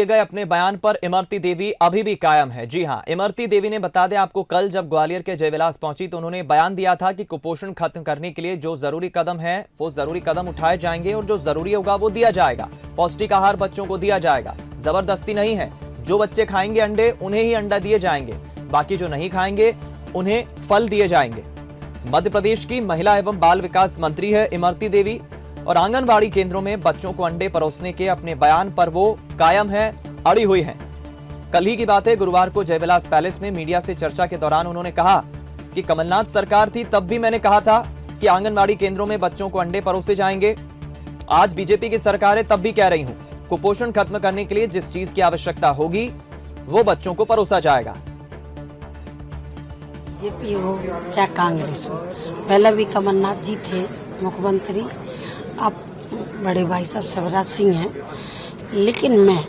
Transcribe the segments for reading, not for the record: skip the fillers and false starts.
दिए गए अपने बयान पर इमरती देवी अभी भी कायम है। जी हां, इमरती देवी ने बता दें आपको, कल जब ग्वालियर के जयविलास पहुंची तो उन्होंने बयान दिया था कि कुपोषण खत्म करने के लिए जो जरूरी कदम है वो जरूरी कदम उठाए जाएंगे और जो जरूरी होगा वो दिया जाएगा। पौष्टिक आहार बच्चों को दिया जाएगा, जबरदस्ती नहीं है। जो बच्चे खाएंगे अंडे उन्हें ही अंडा दिए जाएंगे, बाकी जो नहीं खाएंगे उन्हें फल दिए जाएंगे। मध्य प्रदेश की महिला एवं बाल विकास मंत्री है इमरती देवी और आंगनबाड़ी केंद्रों में बच्चों को अंडे परोसने के अपने बयान पर वो कायम है, अड़ी हुई हैं। कल ही की बात है, गुरुवार को जयविलास पैलेस में मीडिया से चर्चा के दौरान उन्होंने कहा कि कमलनाथ सरकार थी तब भी मैंने कहा था कि आंगनबाड़ी केंद्रों में बच्चों को अंडे परोसे जाएंगे। आज बीजेपी की सरकार है तब भी कह रही हूं, कुपोषण खत्म करने के लिए जिस चीज की आवश्यकता होगी वो बच्चों को परोसा जाएगा। बीजेपी हो चाहे कांग्रेस हो, पहले भी कमलनाथ जी थे मुख्यमंत्री, अब बड़े भाई साहब शिवराज सिंह हैं, लेकिन मैं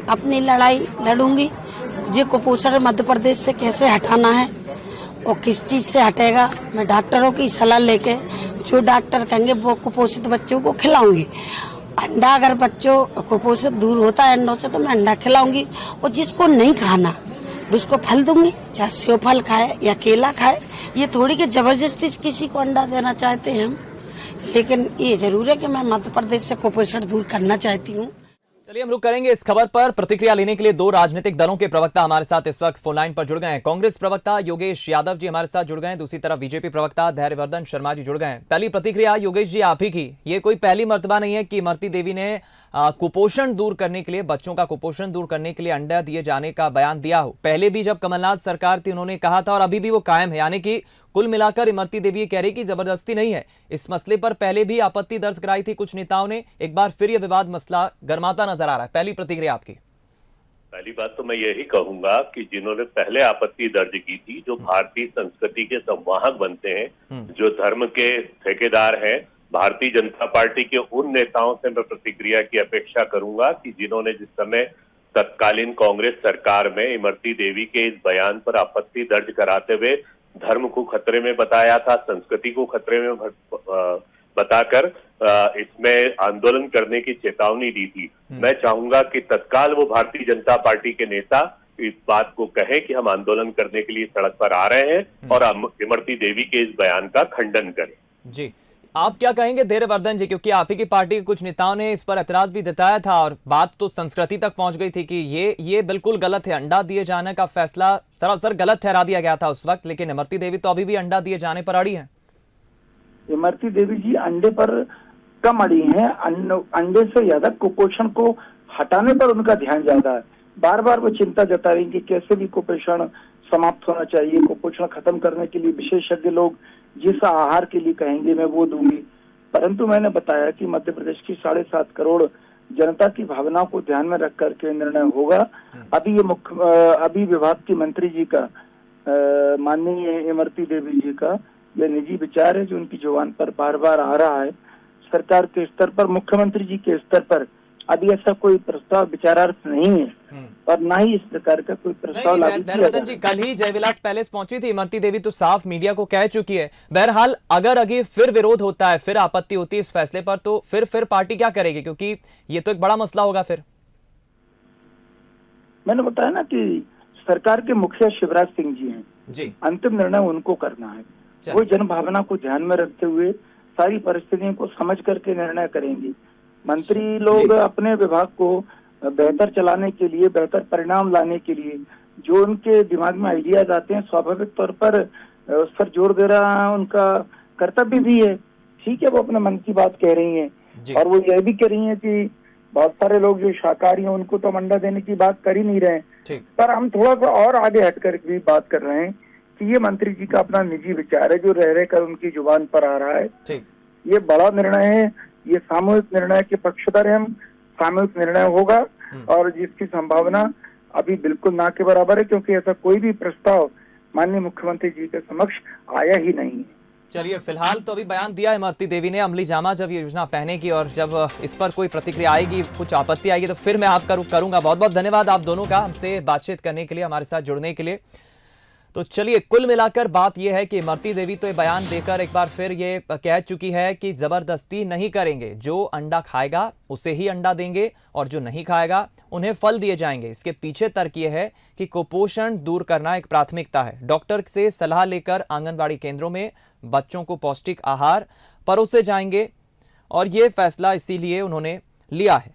अपनी लड़ाई लड़ूंगी। मुझे कुपोषण मध्य प्रदेश से कैसे हटाना है और किस चीज़ से हटेगा, मैं डॉक्टरों की सलाह लेके जो डॉक्टर कहेंगे वो कुपोषित बच्चों को खिलाऊंगी। अंडा अगर बच्चों कुपोषित दूर होता है अंडों से तो मैं अंडा खिलाऊंगी, और जिसको नहीं खाना उसको फल दूंगी, चाहे सेव फल खाए या केला खाए। ये थोड़ी कि जबरदस्ती किसी को अंडा देना चाहते हैं हम, लेकिन ये जरूर है कि मैं मध्य प्रदेश से कुपोषण दूर करना चाहती हूँ। चलिए हम रुक करेंगे इस खबर पर। प्रतिक्रिया लेने के लिए दो राजनीतिक दलों के प्रवक्ता हमारे साथ इस वक्त फोन लाइन पर जुड़ गए हैं। कांग्रेस प्रवक्ता योगेश यादव जी हमारे साथ जुड़ गए हैं, दूसरी तरफ बीजेपी प्रवक्ता धैर्यवर्धन शर्मा जी जुड़ गए हैं। पहली प्रतिक्रिया योगेश जी आप ही की, ये कोई पहली मर्तबा नहीं है कि इमरती देवी ने कुपोषण दूर करने के लिए, बच्चों का कुपोषण दूर करने के लिए अंडा दिए जाने का बयान दिया हो। पहले भी जब कमलनाथ सरकार थी उन्होंने कहा था और अभी भी वो कायम है, यानी कि कुल मिलाकर इमरती देवी कह रही कि जबरदस्ती नहीं है। इस मसले पर पहले भी आपत्ति दर्ज कराई थी कुछ नेताओं ने, एक बार फिर यह विवाद मसला गर्माता नजर आ रहा है। पहली प्रतिक्रिया आपकी। पहली बात तो मैं यही कहूंगा कि जिन्होंने पहले आपत्ति दर्ज की थी, जो भारतीय संस्कृति के संवाहक बनते हैं, जो धर्म के ठेकेदार हैं, भारतीय जनता पार्टी के उन नेताओं से मैं प्रतिक्रिया की अपेक्षा करूंगा कि जिन्होंने जिस समय तत्कालीन कांग्रेस सरकार में इमरती देवी के इस बयान पर आपत्ति दर्ज कराते हुए धर्म को खतरे में बताया था, संस्कृति को खतरे में बताकर इसमें आंदोलन करने की चेतावनी दी थी। मैं चाहूंगा कि तत्काल वो भारतीय जनता पार्टी के नेता इस बात को कहें कि हम आंदोलन करने के लिए सड़क पर आ रहे हैं और इमरती देवी के इस बयान का खंडन करें। जी, आप क्या कहेंगे धैर्यवर्धन जी, क्योंकि आप ही की पार्टी के कुछ नेताओं ने इस पर ऐतराज भी जताया था और बात तो संस्कृति तक पहुंच गई थी कि ये बिल्कुल गलत है, अंडा दिए जाने का फैसला सरासर गलत ठहरा दिया गया था उस वक्त, लेकिन इमरती देवी तो अभी भी अंडा दिए जाने पर अड़ी है। इमरती देवी जी अंडे पर कम अड़ी हैं, अंडे से ज्यादा कुपोषण को हटाने पर उनका ध्यान ज्यादा है। बार बार वो चिंता जता रही कि कैसे भी कुपोषण समाप्त होना चाहिए, कुपोषण खत्म करने के लिए विशेषज्ञ लोग जिस आहार के लिए कहेंगे मैं वो दूंगी। परंतु मैंने बताया कि मध्य प्रदेश की 7.5 करोड़ जनता की भावनाओं को ध्यान में रख करके निर्णय होगा। अभी विभाग की मंत्री जी का, माननीय इमरती देवी जी का यह निजी विचार है जो उनकी जुबान पर बार बार आ रहा है। सरकार के स्तर पर, मुख्यमंत्री जी के स्तर पर अभी ऐसा कोई प्रस्ताव विचारार्थ नहीं है और ना ही इस प्रकार का कोई प्रस्ताव लागू किया गया। जी कल ही जयविलास पैलेस पहुंची थी इमरती देवी, तो साफ मीडिया को कह चुकी है। बहरहाल अगर आगे फिर विरोध होता है, फिर आपत्ति होती है इस फैसले पर, तो फिर पार्टी क्या करेगी, क्योंकि ये तो एक बड़ा मसला होगा फिर। मैंने बताया ना कि सरकार के मुखिया शिवराज सिंह जी हैं जी, अंतिम निर्णय उनको करना है। वो जन भावना को ध्यान में रखते हुए सारी परिस्थितियों को समझ करके निर्णय करेंगे। मंत्री लोग अपने विभाग को बेहतर चलाने के लिए, बेहतर परिणाम लाने के लिए जो उनके दिमाग में आइडियाज आते हैं, स्वाभाविक तौर पर उस पर जोर दे रहा है, उनका कर्तव्य भी है। ठीक है, वो अपने मन की बात कह रही हैं और वो यह भी कह रही हैं कि बहुत सारे लोग जो शाकाहारी हैं उनको तो अंडा देने की बात कर ही नहीं रहे, पर हम थोड़ा सा और आगे हटकर भी बात कर रहे हैं कि ये मंत्री जी का अपना निजी विचार है जो रह रहकर उनकी जुबान पर आ रहा है। ये बड़ा निर्णय है, ये सामूहिक निर्णय के पक्षधर हैं हम, सामूहिक निर्णय होगा और जिसकी संभावना अभी बिल्कुल ना के बराबर है, क्योंकि ऐसा कोई भी प्रस्ताव माननीय मुख्यमंत्री जी के समक्ष आया ही नहीं है। चलिए, फिलहाल तो अभी बयान दिया इमरती देवी ने, अमली जामा जब ये योजना पहनेगी और जब इस पर कोई प्रतिक्रिया आएगी, कुछ आपत्ति आएगी तो फिर मैं आप करूंगा। बहुत बहुत धन्यवाद आप दोनों का हमसे बातचीत करने के लिए, हमारे साथ जुड़ने के लिए। तो चलिए, कुल मिलाकर बात यह है कि इमरती देवी तो ये बयान देकर एक बार फिर ये कह चुकी है कि जबरदस्ती नहीं करेंगे, जो अंडा खाएगा उसे ही अंडा देंगे और जो नहीं खाएगा उन्हें फल दिए जाएंगे। इसके पीछे तर्क यह है कि कुपोषण दूर करना एक प्राथमिकता है। डॉक्टर से सलाह लेकर आंगनबाड़ी केंद्रों में बच्चों को पौष्टिक आहार परोसे जाएंगे और ये फैसला इसीलिए उन्होंने लिया है।